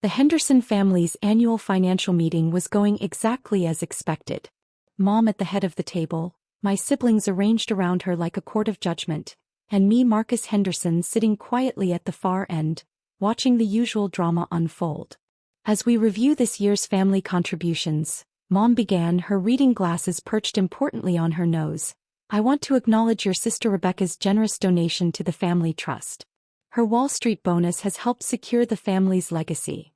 The Henderson family's annual financial meeting was going exactly as expected. Mom at the head of the table, my siblings arranged around her like a court of judgment, and me, Marcus Henderson, sitting quietly at the far end, watching the usual drama unfold. As we review this year's family contributions, Mom began, her reading glasses perched importantly on her nose. I want to acknowledge your sister Rebecca's generous donation to the family trust. Her Wall Street bonus has helped secure the family's legacy.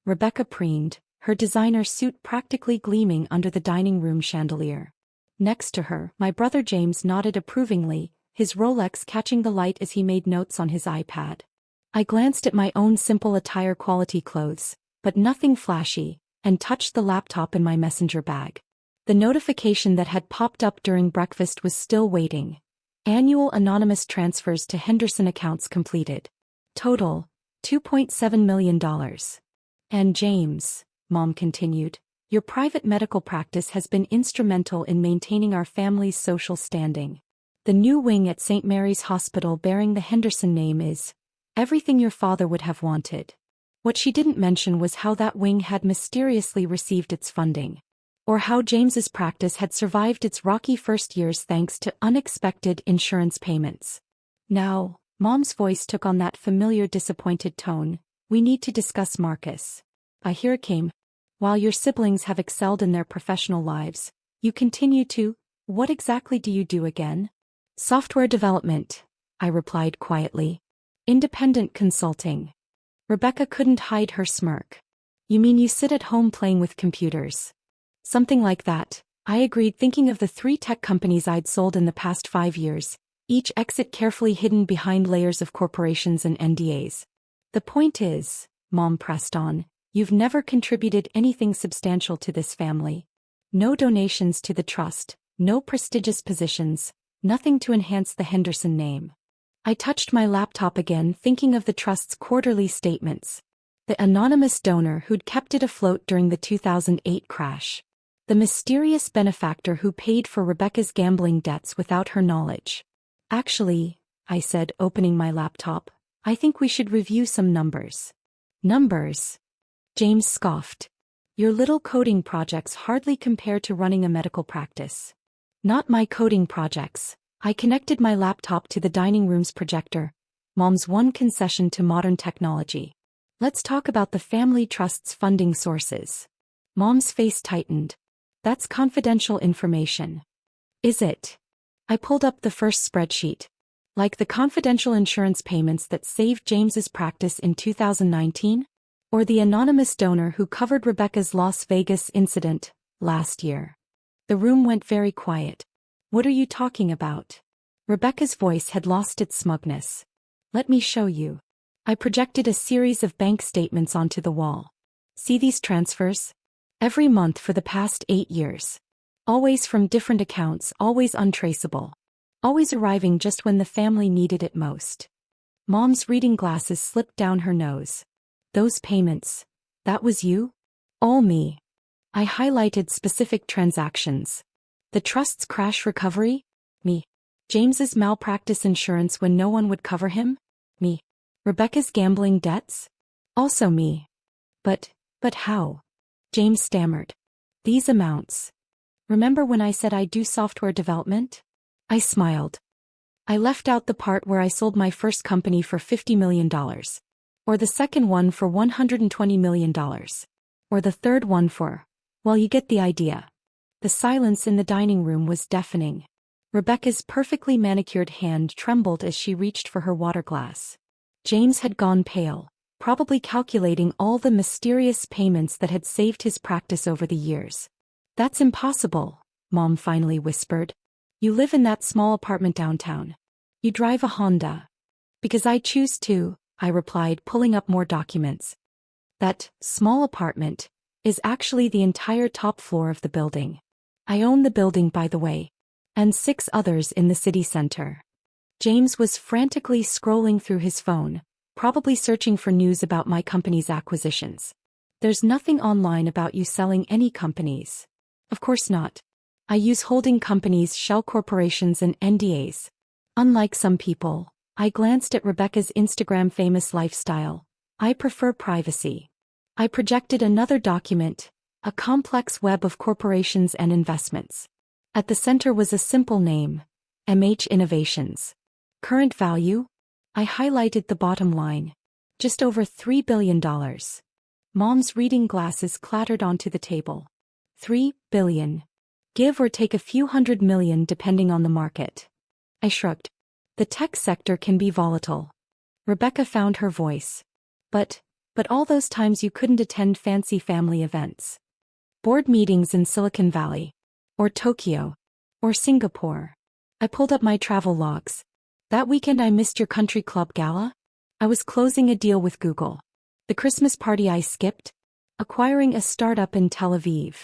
Rebecca preened, her designer suit practically gleaming under the dining room chandelier. Next to her, my brother James nodded approvingly, his Rolex catching the light as he made notes on his iPad. I glanced at my own simple attire, quality clothes, but nothing flashy, and touched the laptop in my messenger bag. The notification that had popped up during breakfast was still waiting. Annual anonymous transfers to Henderson accounts completed. Total, $2.7 million. And James, Mom continued, your private medical practice has been instrumental in maintaining our family's social standing. The new wing at St. Mary's Hospital bearing the Henderson name is everything your father would have wanted. What she didn't mention was how that wing had mysteriously received its funding. Or how James's practice had survived its rocky first years thanks to unexpected insurance payments. Now, Mom's voice took on that familiar disappointed tone. We need to discuss Marcus. Here it came. While your siblings have excelled in their professional lives, you continue to. What exactly do you do again? Software development, I replied quietly. Independent consulting. Rebecca couldn't hide her smirk. You mean you sit at home playing with computers? Something like that, I agreed, thinking of the 3 tech companies I'd sold in the past 5 years, each exit carefully hidden behind layers of corporations and NDAs. The point is, Mom pressed on, you've never contributed anything substantial to this family. No donations to the trust, no prestigious positions, nothing to enhance the Henderson name. I touched my laptop again, thinking of the trust's quarterly statements. The anonymous donor who'd kept it afloat during the 2008 crash. The mysterious benefactor who paid for Rebecca's gambling debts without her knowledge. Actually, I said, opening my laptop, I think we should review some numbers. Numbers? James scoffed. Your little coding projects hardly compare to running a medical practice. Not my coding projects. I connected my laptop to the dining room's projector, Mom's one concession to modern technology. Let's talk about the family trust's funding sources. Mom's face tightened. That's confidential information. Is it? I pulled up the first spreadsheet. Like the confidential insurance payments that saved James's practice in 2019? Or the anonymous donor who covered Rebecca's Las Vegas incident last year? The room went very quiet. What are you talking about? Rebecca's voice had lost its smugness. Let me show you. I projected a series of bank statements onto the wall. See these transfers? Every month for the past 8 years. Always from different accounts, always untraceable. Always arriving just when the family needed it most. Mom's reading glasses slipped down her nose. Those payments, that was you? All me. I highlighted specific transactions. The trust's crash recovery? Me. James's malpractice insurance when no one would cover him? Me. Rebecca's gambling debts? Also me. But how? James stammered. These amounts. Remember when I said I do software development? I smiled. I left out the part where I sold my first company for $50 million. Or the second one for $120 million. Or the third one for, well, you get the idea. The silence in the dining room was deafening. Rebecca's perfectly manicured hand trembled as she reached for her water glass. James had gone pale, probably calculating all the mysterious payments that had saved his practice over the years. That's impossible, Mom finally whispered. You live in that small apartment downtown. You drive a Honda. Because I choose to, I replied, pulling up more documents. That small apartment is actually the entire top floor of the building. I own the building, by the way. And 6 others in the city center. James was frantically scrolling through his phone, probably searching for news about my company's acquisitions. There's nothing online about you selling any companies. Of course not. I use holding companies, shell corporations, and NDAs. Unlike some people, I glanced at Rebecca's Instagram famous lifestyle. I prefer privacy. I projected another document, a complex web of corporations and investments. At the center was a simple name, MH Innovations. Current value? I highlighted the bottom line. Just over $3 billion. Mom's reading glasses clattered onto the table. $3 billion. Give or take a few $100 million depending on the market. I shrugged. The tech sector can be volatile. Rebecca found her voice. But all those times you couldn't attend fancy family events. Board meetings in Silicon Valley. Or Tokyo. Or Singapore. I pulled up my travel logs. That weekend I missed your country club gala? I was closing a deal with Google. The Christmas party I skipped? Acquiring a startup in Tel Aviv.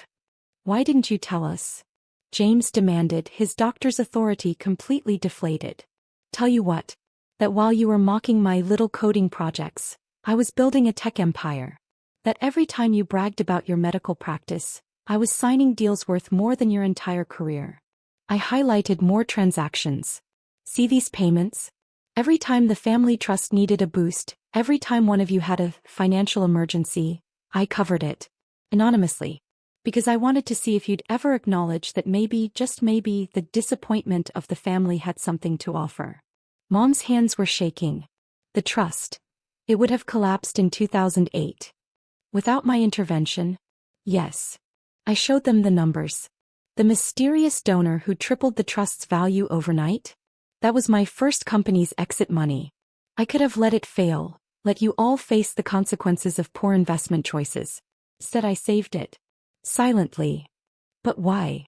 Why didn't you tell us? James demanded, his doctor's authority completely deflated. Tell you what. That while you were mocking my little coding projects, I was building a tech empire. That every time you bragged about your medical practice, I was signing deals worth more than your entire career. I highlighted more transactions. See these payments? Every time the family trust needed a boost, every time one of you had a financial emergency, I covered it. Anonymously. Because I wanted to see if you'd ever acknowledge that maybe, just maybe, the disappointment of the family had something to offer. Mom's hands were shaking. The trust. It would have collapsed in 2008. Without my intervention? Yes. I showed them the numbers. The mysterious donor who tripled the trust's value overnight? That was my first company's exit money. I could have let it fail, let you all face the consequences of poor investment choices. Instead I saved it. Silently. But why?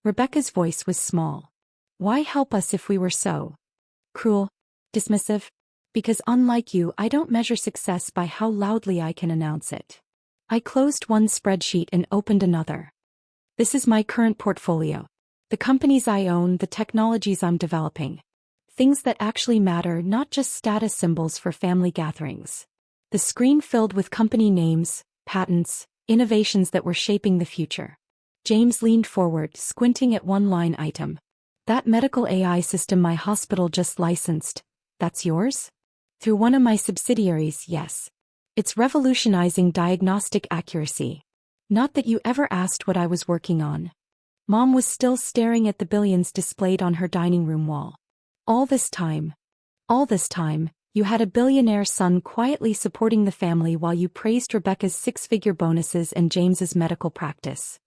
Rebecca's voice was small. Why help us if we were so cruel, dismissive? Because unlike you, I don't measure success by how loudly I can announce it. I closed one spreadsheet and opened another. This is my current portfolio. The companies I own, the technologies I'm developing. Things that actually matter, not just status symbols for family gatherings. The screen filled with company names, patents, innovations that were shaping the future. James leaned forward, squinting at one line item. That medical AI system my hospital just licensed, that's yours? Through one of my subsidiaries, yes. It's revolutionizing diagnostic accuracy. Not that you ever asked what I was working on. Mom was still staring at the billions displayed on her dining room wall. All this time, you had a billionaire son quietly supporting the family while you praised Rebecca's six-figure bonuses and James's medical practice.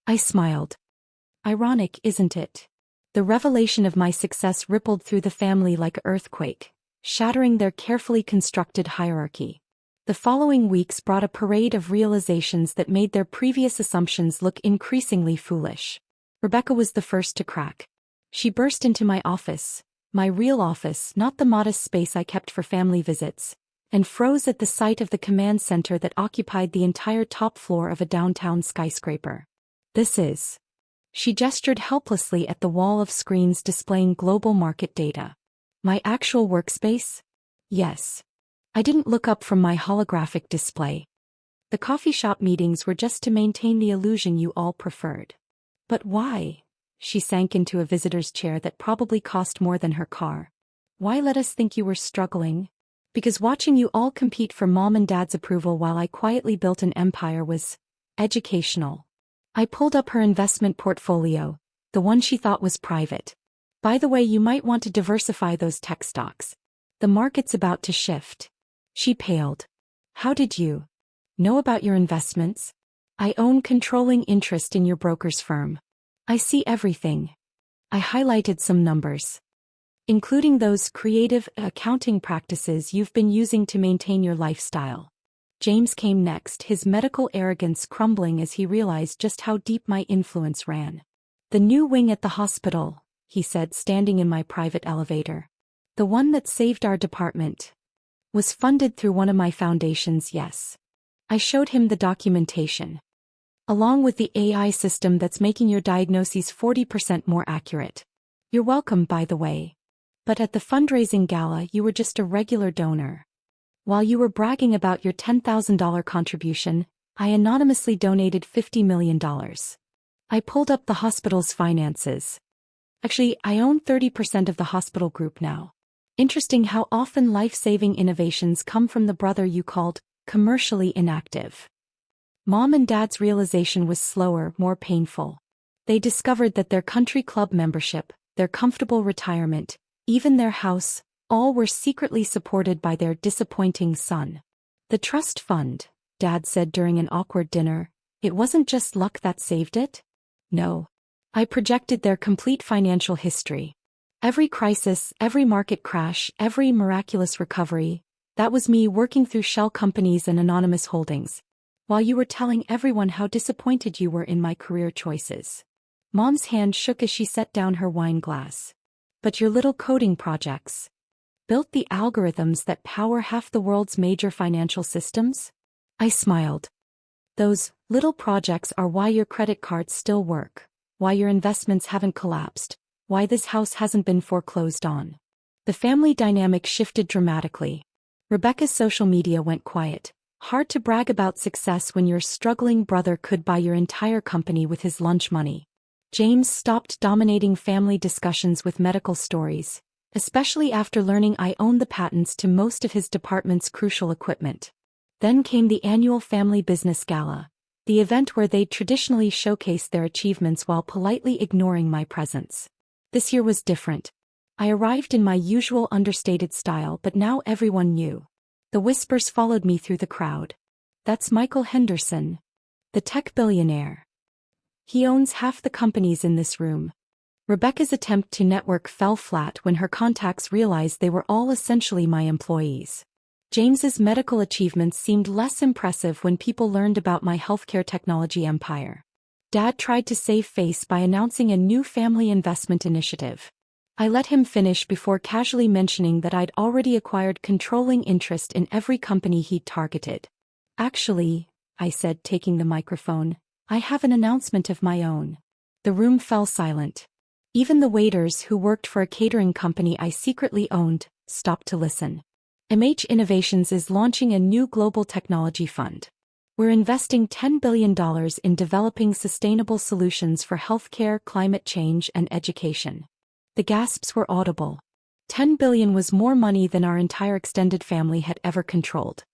I smiled. Ironic, isn't it? The revelation of my success rippled through the family like an earthquake, shattering their carefully constructed hierarchy. The following weeks brought a parade of realizations that made their previous assumptions look increasingly foolish. Rebecca was the first to crack. She burst into my office, my real office, not the modest space I kept for family visits, and froze at the sight of the command center that occupied the entire top floor of a downtown skyscraper. This is. She gestured helplessly at the wall of screens displaying global market data. My actual workspace? Yes. I didn't look up from my holographic display. The coffee shop meetings were just to maintain the illusion you all preferred. But why? She sank into a visitor's chair that probably cost more than her car. Why let us think you were struggling? Because watching you all compete for mom and dad's approval while I quietly built an empire was educational. I pulled up her investment portfolio, the one she thought was private. By the way, you might want to diversify those tech stocks. The market's about to shift. She paled. How did you know about your investments? I own controlling interest in your broker's firm. I see everything. I highlighted some numbers. Including those creative accounting practices you've been using to maintain your lifestyle. James came next, his medical arrogance crumbling as he realized just how deep my influence ran. The new wing at the hospital, he said, standing in my private elevator. The one that saved our department. Was funded through one of my foundations, yes. I showed him the documentation. Along with the AI system that's making your diagnoses 40% more accurate. You're welcome, by the way. But at the fundraising gala, you were just a regular donor. While you were bragging about your $10,000 contribution, I anonymously donated $50 million. I pulled up the hospital's finances. Actually, I own 30% of the hospital group now. Interesting how often life-saving innovations come from the brother you called commercially inactive. Mom and Dad's realization was slower, more painful. They discovered that their country club membership, their comfortable retirement, even their house, all were secretly supported by their disappointing son. The trust fund, Dad said during an awkward dinner, it wasn't just luck that saved it? No. I projected their complete financial history. Every crisis, every market crash, every miraculous recovery, that was me working through shell companies and anonymous holdings, while you were telling everyone how disappointed you were in my career choices. Mom's hand shook as she set down her wine glass. But your little coding projects built the algorithms that power half the world's major financial systems? I smiled. Those little projects are why your credit cards still work, why your investments haven't collapsed, why this house hasn't been foreclosed on. The family dynamic shifted dramatically. Rebecca's social media went quiet. Hard to brag about success when your struggling brother could buy your entire company with his lunch money. James stopped dominating family discussions with medical stories, especially after learning I owned the patents to most of his department's crucial equipment. Then came the annual family business gala, the event where they'd traditionally showcase their achievements while politely ignoring my presence. This year was different. I arrived in my usual understated style, but now everyone knew. The whispers followed me through the crowd. That's Michael Henderson, the tech billionaire. He owns half the companies in this room. Rebecca's attempt to network fell flat when her contacts realized they were all essentially my employees. James's medical achievements seemed less impressive when people learned about my healthcare technology empire. Dad tried to save face by announcing a new family investment initiative. I let him finish before casually mentioning that I'd already acquired controlling interest in every company he'd targeted. Actually, I said, taking the microphone, I have an announcement of my own. The room fell silent. Even the waiters who worked for a catering company I secretly owned stopped to listen. MH Innovations is launching a new global technology fund. We're investing $10 billion in developing sustainable solutions for healthcare, climate change, and education. The gasps were audible. $10 billion was more money than our entire extended family had ever controlled.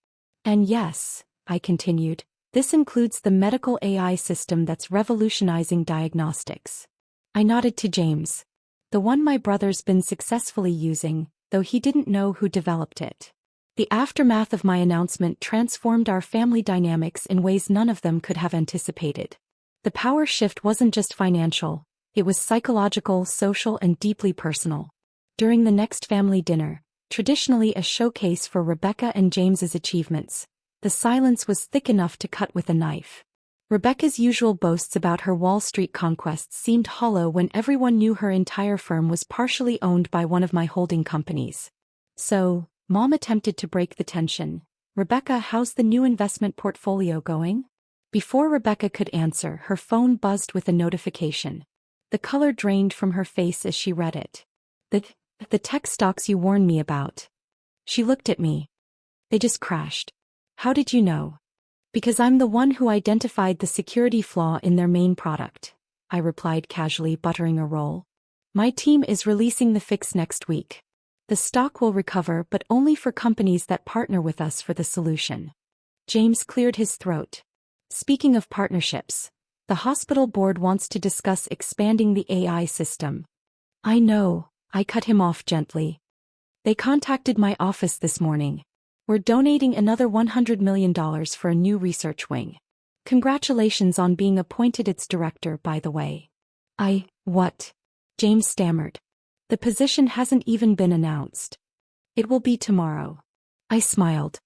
And yes, I continued, this includes the medical AI system that's revolutionizing diagnostics. I nodded to James. The one my brother's been successfully using, though he didn't know who developed it. The aftermath of my announcement transformed our family dynamics in ways none of them could have anticipated. The power shift wasn't just financial, it was psychological, social, and deeply personal. During the next family dinner, traditionally a showcase for Rebecca and James's achievements, the silence was thick enough to cut with a knife. Rebecca's usual boasts about her Wall Street conquests seemed hollow when everyone knew her entire firm was partially owned by one of my holding companies. So, Mom attempted to break the tension. Rebecca, how's the new investment portfolio going? Before Rebecca could answer, her phone buzzed with a notification. The color drained from her face as she read it. The tech stocks you warned me about. She looked at me. They just crashed. How did you know? Because I'm the one who identified the security flaw in their main product, I replied casually, buttering a roll. My team is releasing the fix next week. The stock will recover, but only for companies that partner with us for the solution. James cleared his throat. Speaking of partnerships, the hospital board wants to discuss expanding the AI system. I know, I cut him off gently. They contacted my office this morning. We're donating another $100 million for a new research wing. Congratulations on being appointed its director, by the way. What? James stammered. The position hasn't even been announced. It will be tomorrow. I smiled.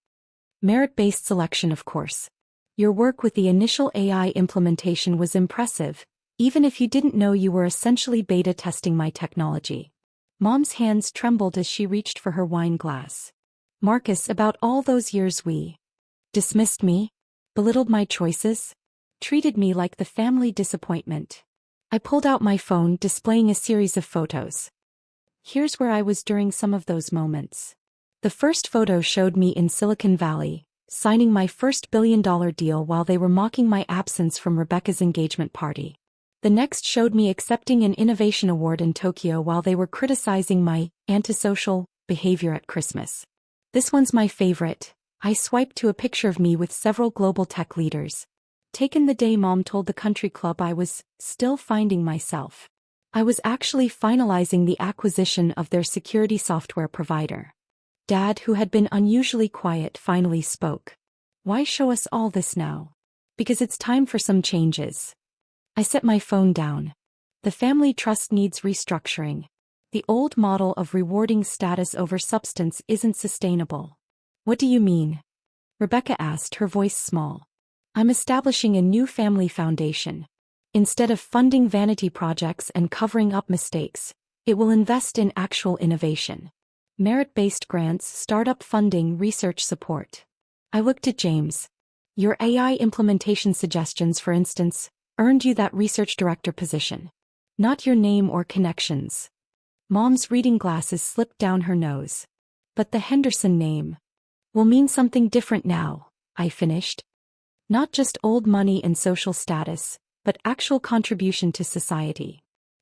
Merit-based selection, of course. Your work with the initial AI implementation was impressive, even if you didn't know you were essentially beta testing my technology. Mom's hands trembled as she reached for her wine glass. Marcus, about all those years we dismissed me, belittled my choices, treated me like the family disappointment. I pulled out my phone, displaying a series of photos. Here's where I was during some of those moments. The first photo showed me in Silicon Valley, signing my first billion-dollar deal while they were mocking my absence from Rebecca's engagement party. The next showed me accepting an innovation award in Tokyo while they were criticizing my antisocial behavior at Christmas. This one's my favorite. I swiped to a picture of me with several global tech leaders. Taken the day Mom told the country club I was still finding myself. I was actually finalizing the acquisition of their security software provider. Dad, who had been unusually quiet, finally spoke. Why show us all this now? Because it's time for some changes. I set my phone down. The family trust needs restructuring. The old model of rewarding status over substance isn't sustainable. What do you mean? Rebecca asked, her voice small. I'm establishing a new family foundation. Instead of funding vanity projects and covering up mistakes, it will invest in actual innovation. Merit-based grants, startup funding, research support. I looked at James. Your AI implementation suggestions, for instance, earned you that research director position. Not your name or connections. Mom's reading glasses slipped down her nose. But the Henderson name will mean something different now, I finished. Not just old money and social status, but actual contribution to society.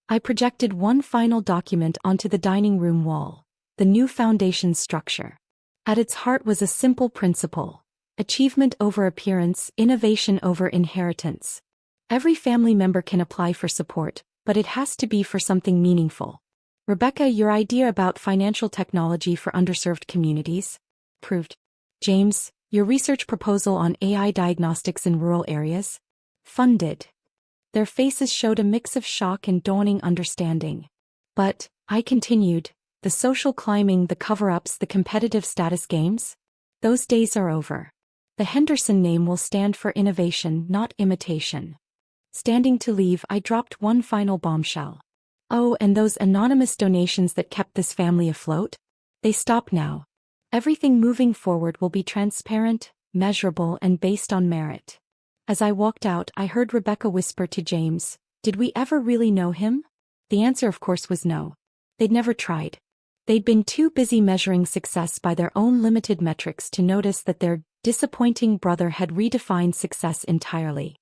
I projected one final document onto the dining room wall, the new foundation's structure. At its heart was a simple principle: achievement over appearance, innovation over inheritance. Every family member can apply for support, but it has to be for something meaningful. Rebecca, your idea about financial technology for underserved communities? Approved. James, your research proposal on AI diagnostics in rural areas? Funded. Their faces showed a mix of shock and dawning understanding. But, I continued, the social climbing, the cover-ups, the competitive status games? Those days are over. The Henderson name will stand for innovation, not imitation. Standing to leave, I dropped one final bombshell. Oh, and those anonymous donations that kept this family afloat? They stop now. Everything moving forward will be transparent, measurable, and based on merit. As I walked out, I heard Rebecca whisper to James, "Did we ever really know him?" The answer, of course, was no. They'd never tried. They'd been too busy measuring success by their own limited metrics to notice that their disappointing brother had redefined success entirely.